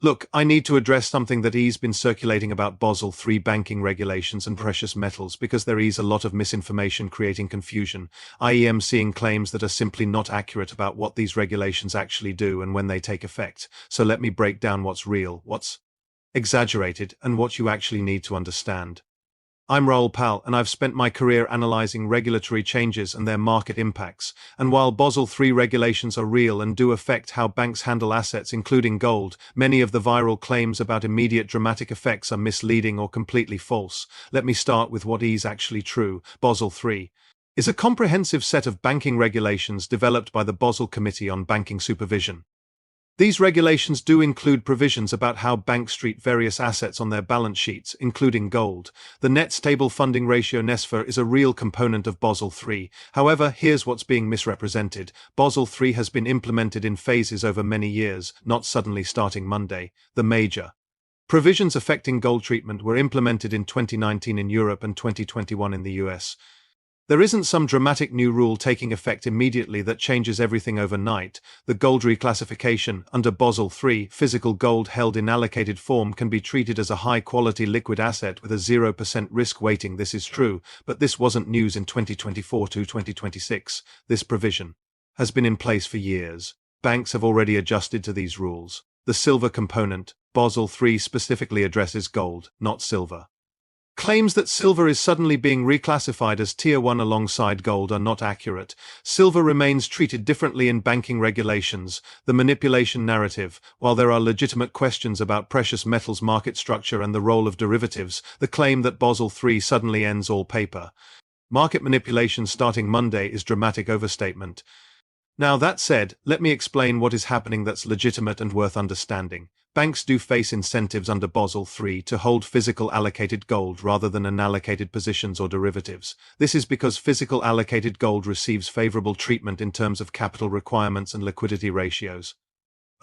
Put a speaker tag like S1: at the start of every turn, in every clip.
S1: Look, I need to address something that has been circulating about Basel III banking regulations and precious metals because there is a lot of misinformation creating confusion. I am seeing claims that are simply not accurate about what these regulations actually do and when they take effect. So let me break down what's real, what's exaggerated, and what you actually need to understand. I'm Raoul Pal, and I've spent my career analyzing regulatory changes and their market impacts. And while Basel III regulations are real and do affect how banks handle assets, including gold, many of the viral claims about immediate dramatic effects are misleading or completely false. Let me start with what is actually true. Basel III is a comprehensive set of banking regulations developed by the Basel Committee on Banking Supervision. These regulations do include provisions about how banks treat various assets on their balance sheets, including gold. The net stable funding ratio (NSFR) is a real component of Basel III. However, here's what's being misrepresented. Basel III has been implemented in phases over many years, not suddenly starting Monday. The major provisions affecting gold treatment were implemented in 2019 in Europe and 2021 in the US. There isn't some dramatic new rule taking effect immediately that changes everything overnight. The gold reclassification under Basel III, physical gold held in allocated form can be treated as a high-quality liquid asset with a 0% risk weighting. This is true, but this wasn't news in 2024 to 2026. This provision has been in place for years. Banks have already adjusted to these rules. The silver component, Basel III specifically addresses gold, not silver. Claims that silver is suddenly being reclassified as Tier 1 alongside gold are not accurate. Silver remains treated differently in banking regulations. The manipulation narrative, while there are legitimate questions about precious metals market structure and the role of derivatives, the claim that Basel III suddenly ends all paper market manipulation starting Monday is dramatic overstatement. Now that said, let me explain what is happening that's legitimate and worth understanding. Banks do face incentives under Basel III to hold physical allocated gold rather than unallocated positions or derivatives. This is because physical allocated gold receives favorable treatment in terms of capital requirements and liquidity ratios.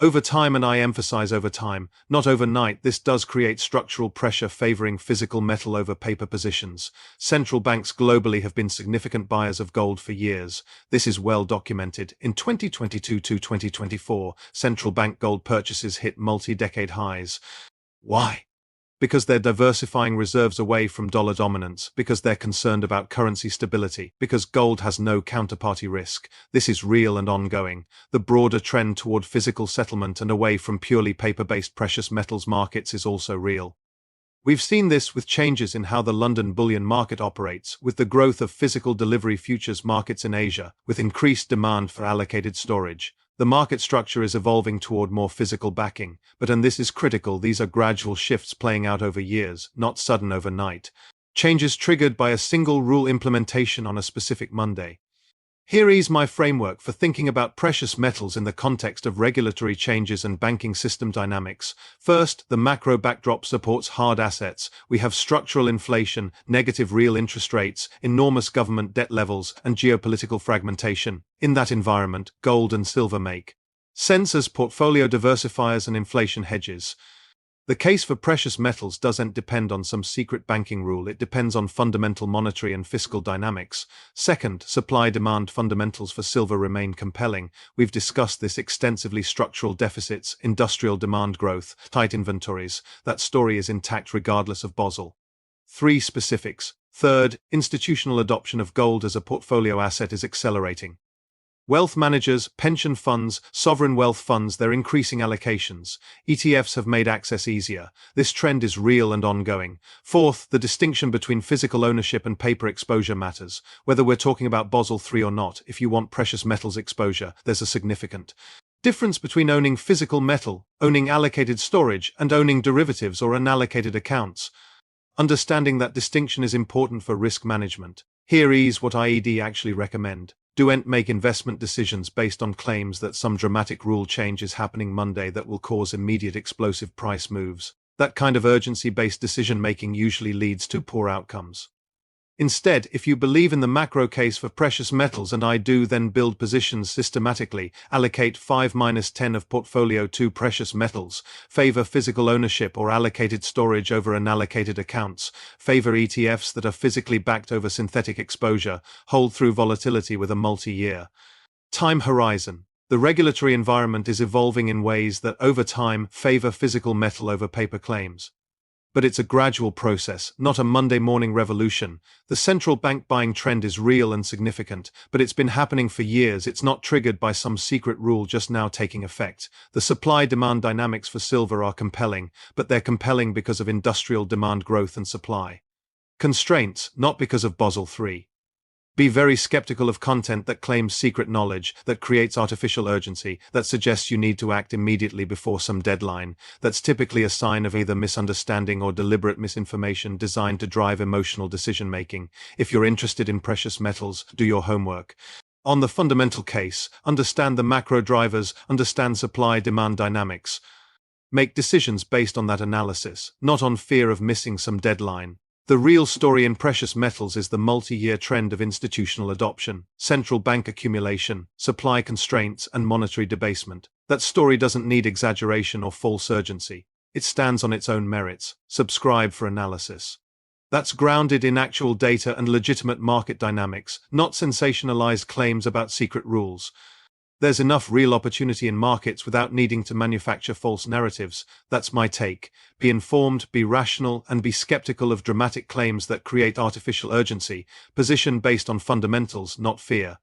S1: Over time, and I emphasize over time, not overnight, this does create structural pressure favoring physical metal over paper positions. Central banks globally have been significant buyers of gold for years. This is well documented. In 2022 to 2024, central bank gold purchases hit multi-decade highs. Why? Because they're diversifying reserves away from dollar dominance, because they're concerned about currency stability, because gold has no counterparty risk. This is real and ongoing. The broader trend toward physical settlement and away from purely paper-based precious metals markets is also real. We've seen this with changes in how the London bullion market operates, with the growth of physical delivery futures markets in Asia, with increased demand for allocated storage. The market structure is evolving toward more physical backing, and this is critical, these are gradual shifts playing out over years, not sudden overnight. Changes triggered by a single rule implementation on a specific Monday. Here is my framework for thinking about precious metals in the context of regulatory changes and banking system dynamics. First, the macro backdrop supports hard assets. We have structural inflation, negative real interest rates, enormous government debt levels, and geopolitical fragmentation. In that environment, gold and silver make sense as portfolio diversifiers and inflation hedges. The case for precious metals doesn't depend on some secret banking rule, it depends on fundamental monetary and fiscal dynamics. Second, supply-demand fundamentals for silver remain compelling. We've discussed this extensively: structural deficits, industrial demand growth, tight inventories. That story is intact regardless of Basel III specifics. Third, institutional adoption of gold as a portfolio asset is accelerating. Wealth managers, pension funds, sovereign wealth funds, they're increasing allocations. ETFs have made access easier. This trend is real and ongoing. Fourth, the distinction between physical ownership and paper exposure matters. Whether we're talking about Basel III or not, if you want precious metals exposure, there's a significant difference between owning physical metal, owning allocated storage, and owning derivatives or unallocated accounts. Understanding that distinction is important for risk management. Here is what IED actually recommend. Don't make investment decisions based on claims that some dramatic rule change is happening Monday that will cause immediate explosive price moves. That kind of urgency-based decision-making usually leads to poor outcomes. Instead, if you believe in the macro case for precious metals, and I do, then build positions systematically, allocate 5-10 of portfolio to precious metals, favor physical ownership or allocated storage over unallocated accounts, favor ETFs that are physically backed over synthetic exposure, hold through volatility with a multi-year time horizon. The regulatory environment is evolving in ways that, over time, favor physical metal over paper claims. But it's a gradual process, not a Monday morning revolution. The central bank buying trend is real and significant, but it's been happening for years. It's not triggered by some secret rule just now taking effect. The supply-demand dynamics for silver are compelling, but they're compelling because of industrial demand growth and supply constraints, not because of Basel III. Be very skeptical of content that claims secret knowledge, that creates artificial urgency, that suggests you need to act immediately before some deadline. That's typically a sign of either misunderstanding or deliberate misinformation designed to drive emotional decision-making. If you're interested in precious metals, do your homework. On the fundamental case, understand the macro drivers, understand supply-demand dynamics. Make decisions based on that analysis, not on fear of missing some deadline. The real story in precious metals is the multi-year trend of institutional adoption, central bank accumulation, supply constraints, and monetary debasement. That story doesn't need exaggeration or false urgency. It stands on its own merits. Subscribe for analysis. That's grounded in actual data and legitimate market dynamics, not sensationalized claims about secret rules. There's enough real opportunity in markets without needing to manufacture false narratives. That's my take. Be informed, be rational, and be skeptical of dramatic claims that create artificial urgency. Position based on fundamentals, not fear.